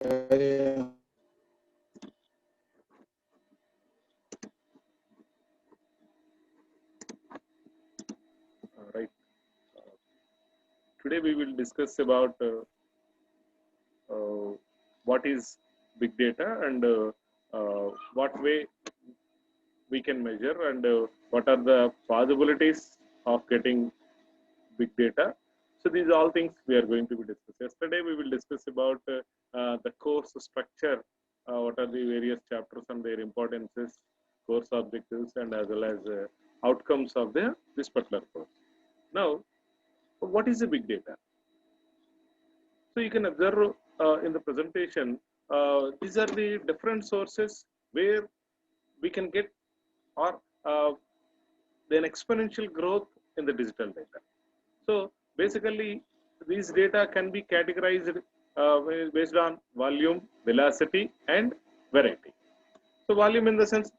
yeah. Right. Uh, Today we will discuss about uh, what is big data and what way we can measure and what are the possibilities of getting big data. So these are all things we are going to be discussing. Yesterday we will discuss about the course structure, what are the various chapters and their importances, course objectives, and as well as outcomes of this particular course. Now, what is the big data? So you can observe in the presentation, these are the different sources where we can get or an exponential growth in the digital data. So basically, these data can be categorized based on volume, velocity, and variety. So volume in the sense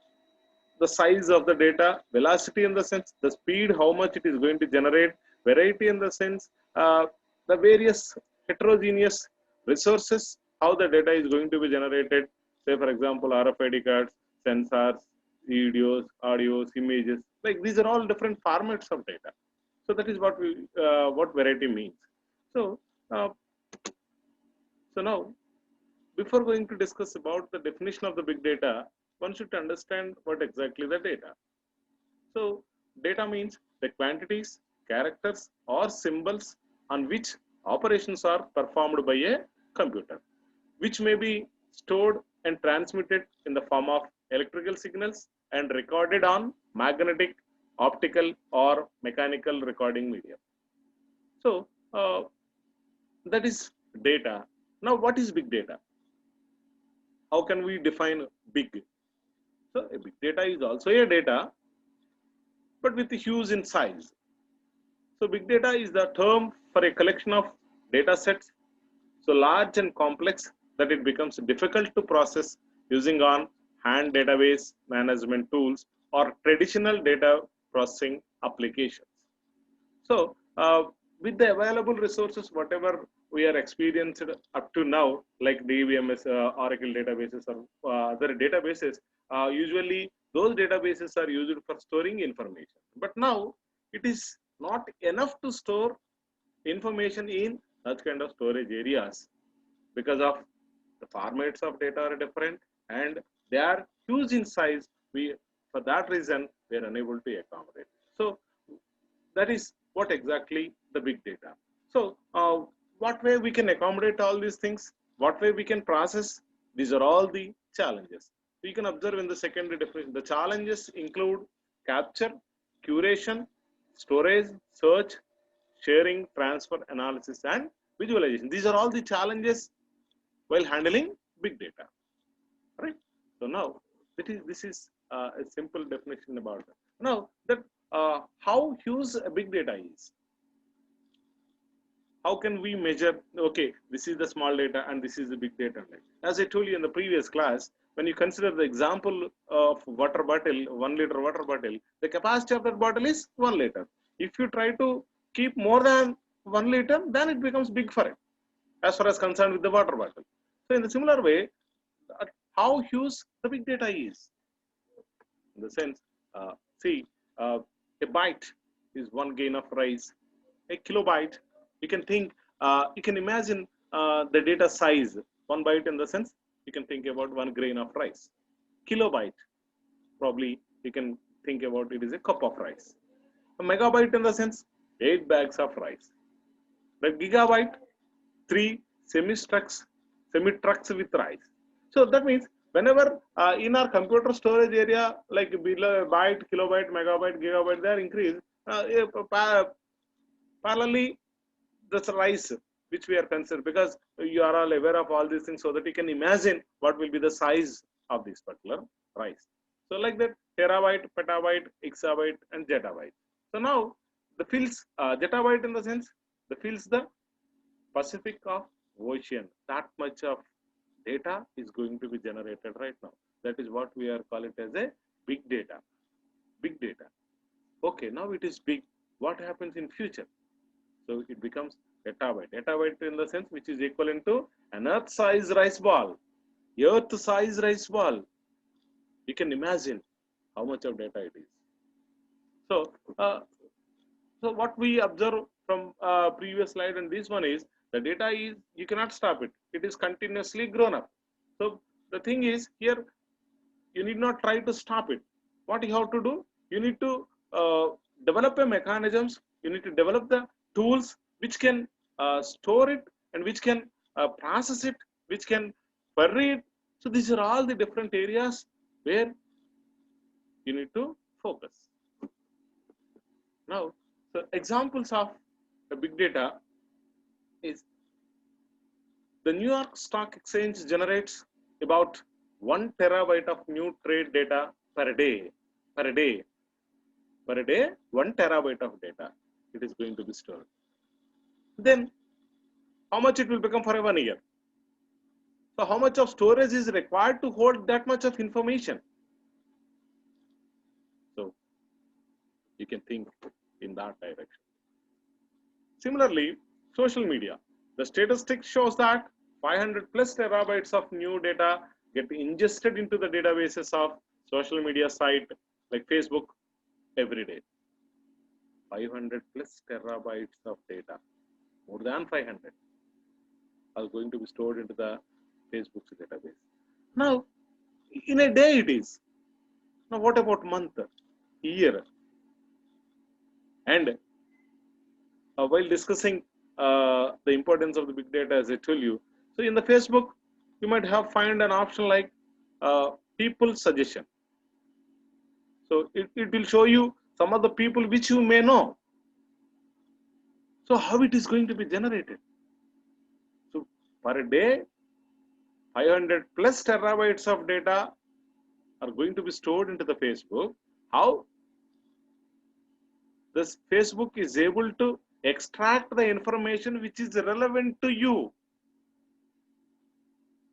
the size of the data, velocity in the sense the speed, how much it is going to generate, variety in the sense the various heterogeneous resources, how the data is going to be generated. Say, for example, RFID cards, sensors, videos, audios, images. Like these are all different formats of data. So that is what variety means. So uh, so now before going to discuss about the definition of the big data, one should understand what exactly the data. So data means the quantities, characters, or symbols on which operations are performed by a computer, which may be stored and transmitted in the form of electrical signals and recorded on magnetic, optical, or mechanical recording medium. So that is data. Now, what is big data? How can we define big? So, a big data is also a data, but with huge in size. So big data is the term for a collection of data sets so large and complex that it becomes difficult to process using on hand database management tools or traditional data processing applications. So with the available resources, whatever we are experienced up to now, like DBMS, Oracle databases or other databases, usually those databases are used for storing information. But now it is not enough to store information in such kind of storage areas because of the formats of data are different and they are huge in size. We for that reason we are unable to accommodate. So that is what exactly the big data. So what way we can accommodate all these things? What way we can process? These are all the challenges. We can observe in the secondary definition. The challenges include capture, curation, storage, search, sharing, transfer, analysis, and visualization. These are all the challenges while handling big data, right? So now this is a simple definition about it. Now that how huge a big data is, how can we measure? Okay, this is the small data and this is the big data. As I told you in the previous class, when you consider the example of water bottle, 1 liter water bottle, the capacity of that bottle is 1 liter. If you try to keep more than 1 liter, then it becomes big for it as far as concerned with the water bottle. So in the similar way, how huge the big data is, in the sense, see, a byte is one gain of rice. A kilobyte, you can think, you can imagine the data size. 1 byte in the sense, you can think about 1 grain of rice. Kilobyte, probably you can think about it is a cup of rice. A megabyte in the sense, 8 bags of rice. The gigabyte, three semi trucks with rice. So that means whenever in our computer storage area, like below byte, kilobyte, megabyte, gigabyte, they are increased. Parallelly, this rice which we are concerned, because you are all aware of all these things, so that you can imagine what will be the size of this particular rice. So like that, terabyte, petabyte, exabyte, and zettabyte. So now the fields, zettabyte in the sense, the fields the Pacific of Ocean. That much of data is going to be generated right now. That is what we are call it as a big data. Big data. Okay, now it is big. What happens in future? So it becomes Petabyte. Petabyte in the sense which is equivalent to an Earth-size rice ball. Earth-size rice ball. You can imagine how much of data it is. So, so what we observe from previous slide and this one is the data is you cannot stop it. It is continuously grown up. So the thing is here you need not try to stop it. What you have to do, you need to develop a mechanisms. You need to develop the tools which can store it and which can process it, which can query it. So these are all the different areas where you need to focus. Now, so examples of the big data is the New York Stock Exchange generates about 1 terabyte of new trade data per day. Per day, 1 terabyte of data it is going to be stored. Then, how much it will become for 1 year? So, how much of storage is required to hold that much of information? So, you can think in that direction. Similarly, social media. The statistic shows that 500 plus terabytes of new data get ingested into the databases of social media site like Facebook every day. 500 plus terabytes of data, more than 500, are going to be stored into the Facebook's database. Now, in a day it is. Now, what about month, year? And while discussing the importance of the big data, as I told you, so in the Facebook, you might have find an option like people suggestion. So it will show you some of the people which you may know. So how it is going to be generated? So per day, 500 plus terabytes of data are going to be stored into the Facebook. How this Facebook is able to extract the information which is relevant to you?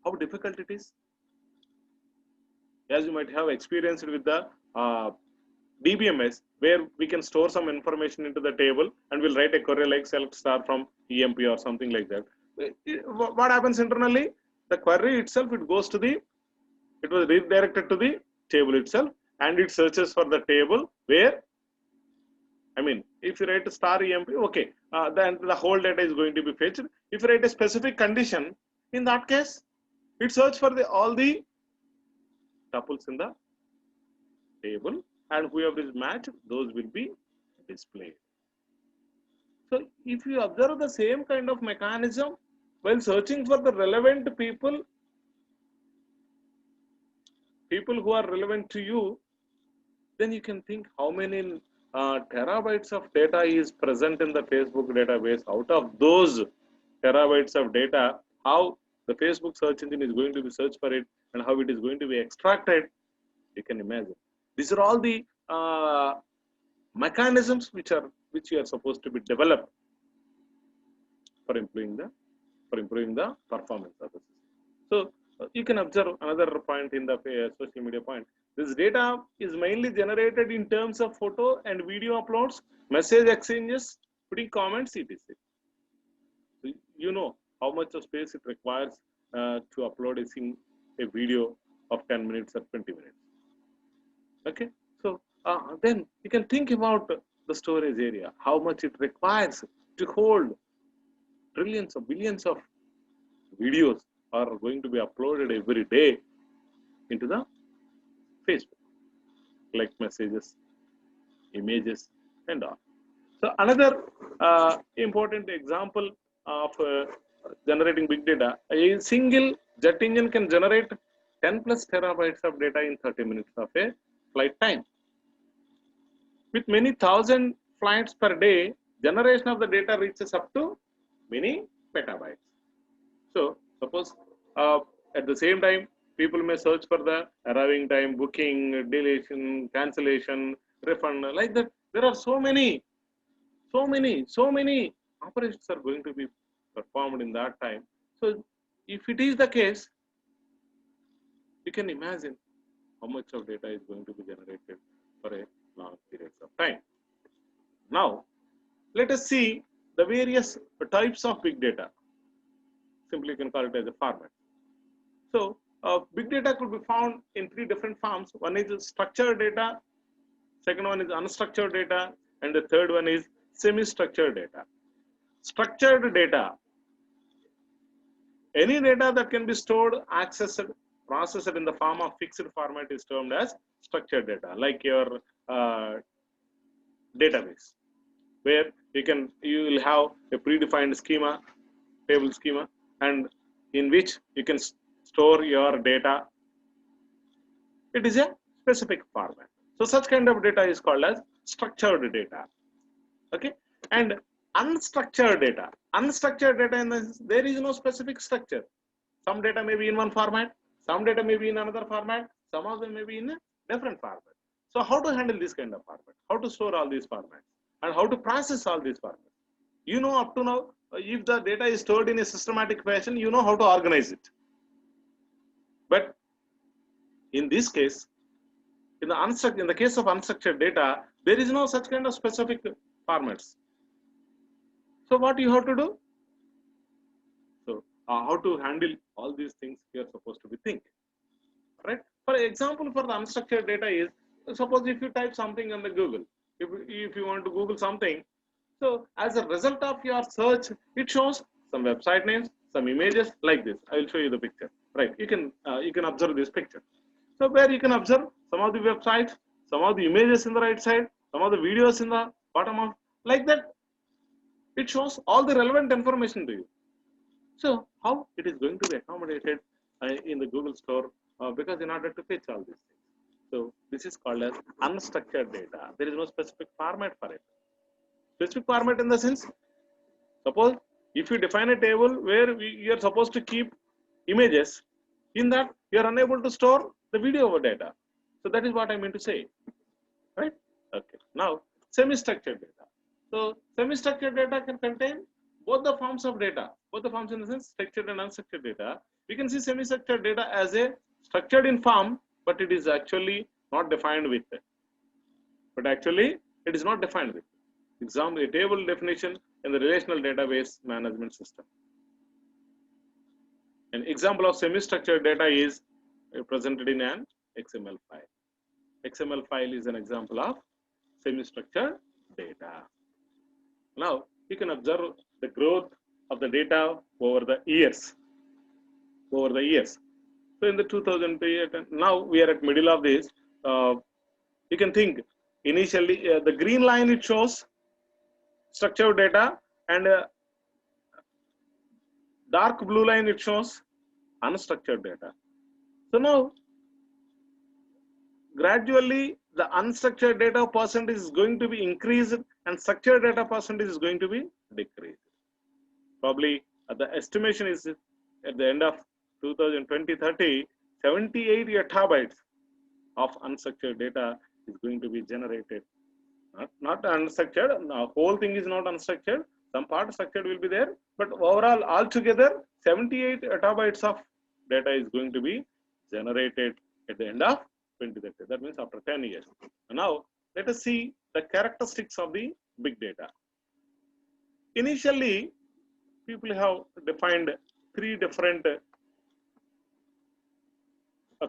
How difficult it is? As you might have experienced with the DBMS, where we can store some information into the table and we'll write a query like select star from EMP or something like that. What happens internally? The query itself, it goes to the, it was redirected to the table itself and it searches for the table where, I mean, if you write star EMP, okay, then the whole data is going to be fetched. If you write a specific condition, in that case, it searches for all the tuples in the table and whoever is matched, those will be displayed. So if you observe the same kind of mechanism while searching for the relevant people who are relevant to you, then you can think how many terabytes of data is present in the Facebook database. Out of those terabytes of data, how the Facebook search engine is going to be searched for it and how it is going to be extracted, you can imagine. These are all the mechanisms which you are supposed to be developed for improving the performance of the system. So you can observe another point in the social media point. This data is mainly generated in terms of photo and video uploads, message exchanges, putting comments, etc. So you know how much of space it requires to upload a video of 10 minutes or 20 minutes. Okay, so then you can think about the storage area, how much it requires to hold trillions of billions of videos are going to be uploaded every day into the Facebook, like messages, images, and all. So another important example of generating big data, a single jet engine can generate 10 plus terabytes of data in 30 minutes of a flight time. With many thousand flights per day, generation of the data reaches up to many petabytes. So suppose at the same time, people may search for the arriving time, booking, deletion, cancellation, refund, like that. There are so many operations are going to be performed in that time. So if it is the case, you can imagine how much of data is going to be generated for a long period of time. Now, let us see the various types of big data. Simply you can call it as a format. So big data could be found in three different forms. One is structured data, second one is unstructured data, and the third one is semi-structured data. Structured data, any data that can be stored, accessed, processed in the form of fixed format is termed as structured data, like your database, where you will have a predefined schema, table schema, and in which you can store your data. It is a specific format. So such kind of data is called as structured data. Okay, and unstructured data. Unstructured data in this, there is no specific structure. Some data may be in one format, some data may be in another format, some of them may be in a different format. So how to handle this kind of format? How to store all these formats? And how to process all these formats? You know, up to now, if the data is stored in a systematic fashion, you know how to organize it. But in this case, in the case of unstructured data, there is no such kind of specific formats. So what you have to do? So how to handle all these things you are supposed to be think, right? For example, for the unstructured data is, suppose if you type something on the Google, if you want to Google something, so as a result of your search, it shows some website names, some images like this. I will show you the picture, right? You can observe this picture. So where you can observe some of the websites, some of the images in the right side, some of the videos in the bottom of, like that. It shows all the relevant information to you. So how it is going to be accommodated in the Google store, because in order to fetch all these things. So this is called as unstructured data. There is no specific format for it. Specific format in the sense, suppose if you define a table where you are supposed to keep images, in that you are unable to store the video data. So that is what I mean to say, right? Okay. Now semi-structured data. So semi-structured data can contain both the forms of data, both the forms in the sense structured and unstructured data. We can see semi-structured data as a structured in form, but it is actually not defined with it. But actually it is not defined with. Example, a table definition in the relational database management system. An example of semi-structured data is presented in an XML file. XML file is an example of semi-structured data. Now you can observe the growth of the data over the years. So in the 2008, now we are at middle of this. You can think initially the green line, it shows structured data, and dark blue line, it shows unstructured data. So now gradually the unstructured data percentage is going to be increased and structured data percentage is going to be decreased. Probably the estimation is at the end of 2020-30, 78 exabytes of unstructured data is going to be generated. Not unstructured, the whole thing is not unstructured. Some part structured will be there, but overall, altogether, 78 exabytes of data is going to be generated at the end of 2030. That means after 10 years. Now, let us see the characteristics of the big data. Initially, people have defined three different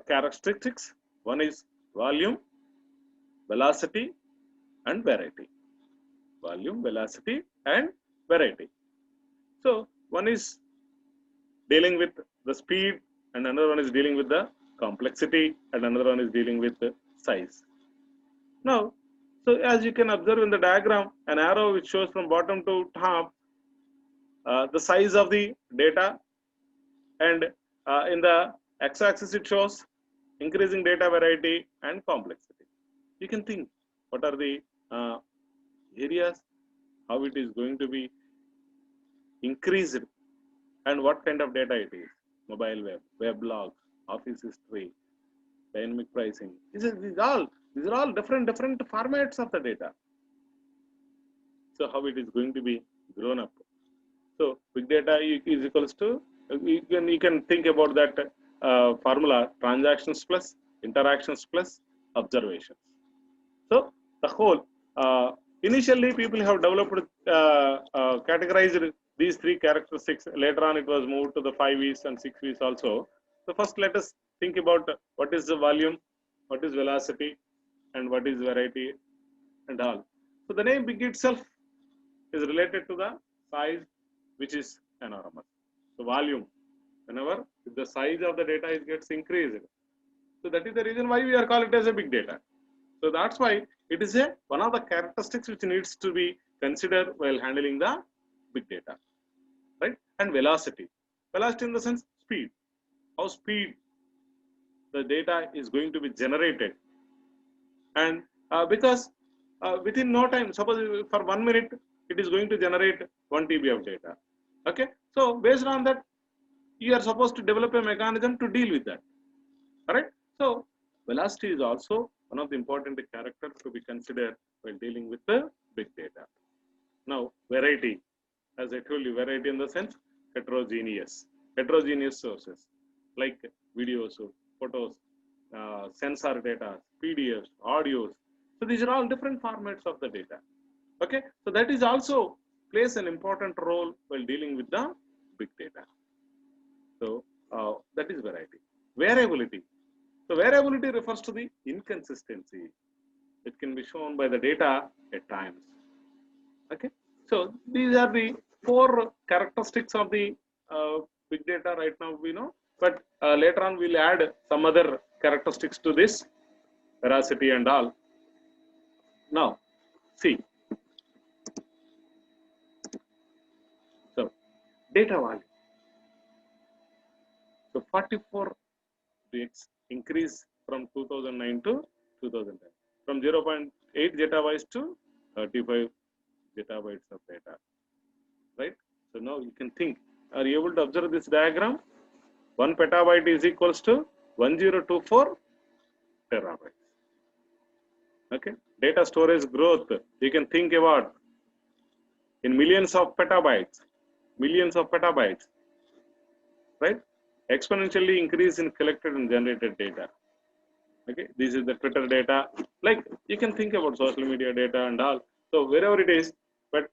characteristics. One is volume, velocity, and variety. Volume, velocity, and variety. So one is dealing with the speed, and another one is dealing with the complexity, and another one is dealing with the size. Now, so as you can observe in the diagram, an arrow which shows from bottom to top the size of the data, and in the x-axis it shows increasing data variety and complexity. You can think what are the areas, how it is going to be increased, and what kind of data it is. Mobile web, weblog, office history, dynamic pricing. These are all different formats of the data. So how it is going to be grown up. So big data is equals to, you can think about that formula: transactions plus interactions plus observations. So the whole initially people have developed, categorized these three characteristics. Later on, it was moved to the 5Vs and 6Vs also. So first, let us think about what is the volume, what is velocity, and what is variety, and all. So the name big itself is related to the size, which is enormous. So volume, whenever the size of the data is gets increased, so that is the reason why we are called it as a big data. So that's why it is a one of the characteristics which needs to be considered while handling the big data, right? And velocity, velocity in the sense speed, how speed the data is going to be generated, and because within no time, suppose for 1 minute it is going to generate 1 TB of data. Okay, so based on that, you are supposed to develop a mechanism to deal with that. All right. So velocity is also one of the important characters to be considered while dealing with the big data. Now, variety, as I told you, variety in the sense heterogeneous sources like videos, photos, sensor data, PDFs, audios. So these are all different formats of the data. Okay, so that is also plays an important role while dealing with the big data. So that is variety. Variability. So variability refers to the inconsistency. It can be shown by the data at times. Okay, so these are the four characteristics of the big data right now we know, but later on we'll add some other characteristics to this, veracity and all. Now, see. So, data volume. So 44x increase from 2009 to 2010, from 0.8 zettabytes to 35 zettabytes of data, right? So now you can think, are you able to observe this diagram? 1 petabyte is equals to 1024 terabytes. Okay, data storage growth, you can think about in millions of petabytes, right? Exponentially increase in collected and generated data. Okay, this is the Twitter data. Like you can think about social media data and all. So wherever it is, but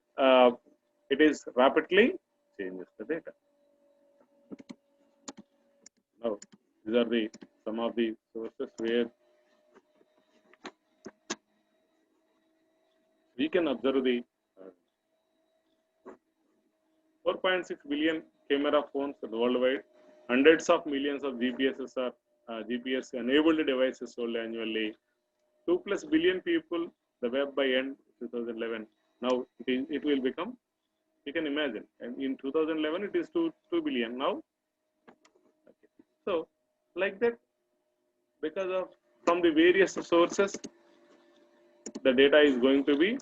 it is rapidly changes the data. Now these are the some of the sources where we can observe the 4.6 billion camera phones worldwide, hundreds of millions of GPSs are GPS enabled devices sold annually, 2+ billion people the web by end 2011. Now it will become, you can imagine, and in 2011 it is 2 billion now. Okay. So like that, because of from the various sources, the data is going to be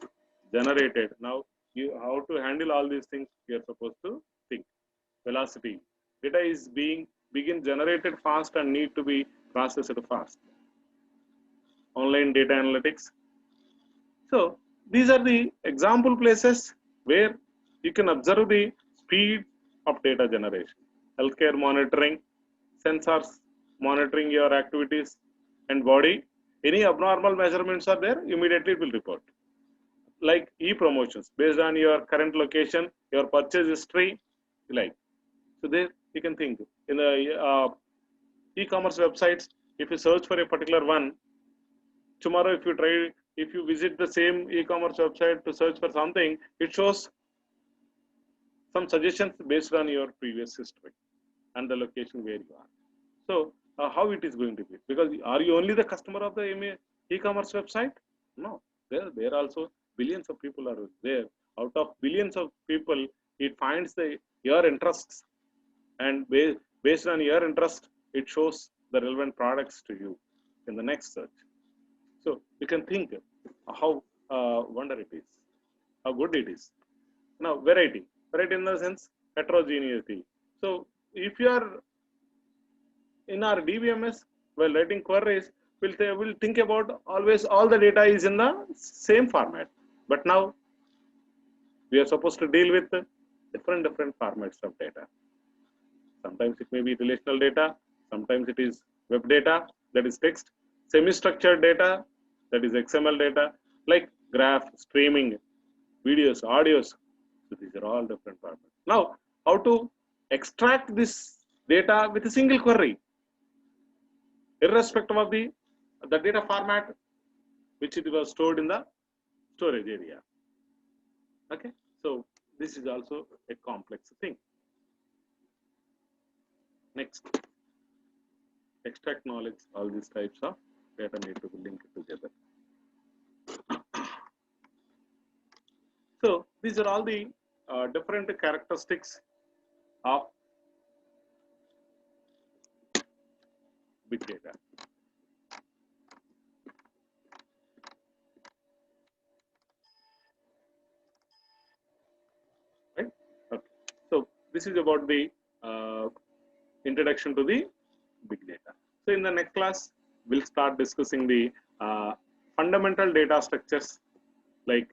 generated. Now you how to handle all these things, you are supposed to think. Velocity, data is begin generated fast and need to be processed fast. Online data analytics. So these are the example places where you can observe the speed of data generation. Healthcare monitoring, sensors monitoring your activities and body. Any abnormal measurements are there, immediately it will report. Like e-promotions, based on your current location, your purchase history, like. So there you can think in the e-commerce websites, if you search for a particular one, tomorrow if you visit the same e-commerce website to search for something, it shows some suggestions based on your previous history and the location where you are. So how it is going to be? Because are you only the customer of the e-commerce website? No, there also billions of people are there. Out of billions of people, it finds your interests, and based on your interest, it shows the relevant products to you in the next search. So you can think how wonder it is, how good it is. Now variety in the sense heterogeneity. So if you are in our DBMS while writing queries, we'll think about always all the data is in the same format. But now we are supposed to deal with different formats of data. Sometimes it may be relational data, sometimes it is web data, that is text, semi-structured data, that is XML data. Like graph, streaming, videos, audios. So these are all different formats. Now, how to extract this data with a single query, irrespective of the data format which it was stored in the storage area. Okay, so this is also a complex thing. Next, extract knowledge. All these types of data need to be linked together. So these are all the different characteristics of big data. Right? Okay. So this is about the introduction to the big data. So in the next class, we'll start discussing the fundamental data structures like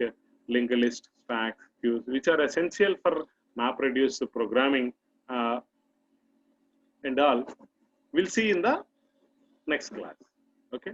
linked list, stacks, queues, which are essential for MapReduce programming and all. We'll see in the next class. Okay.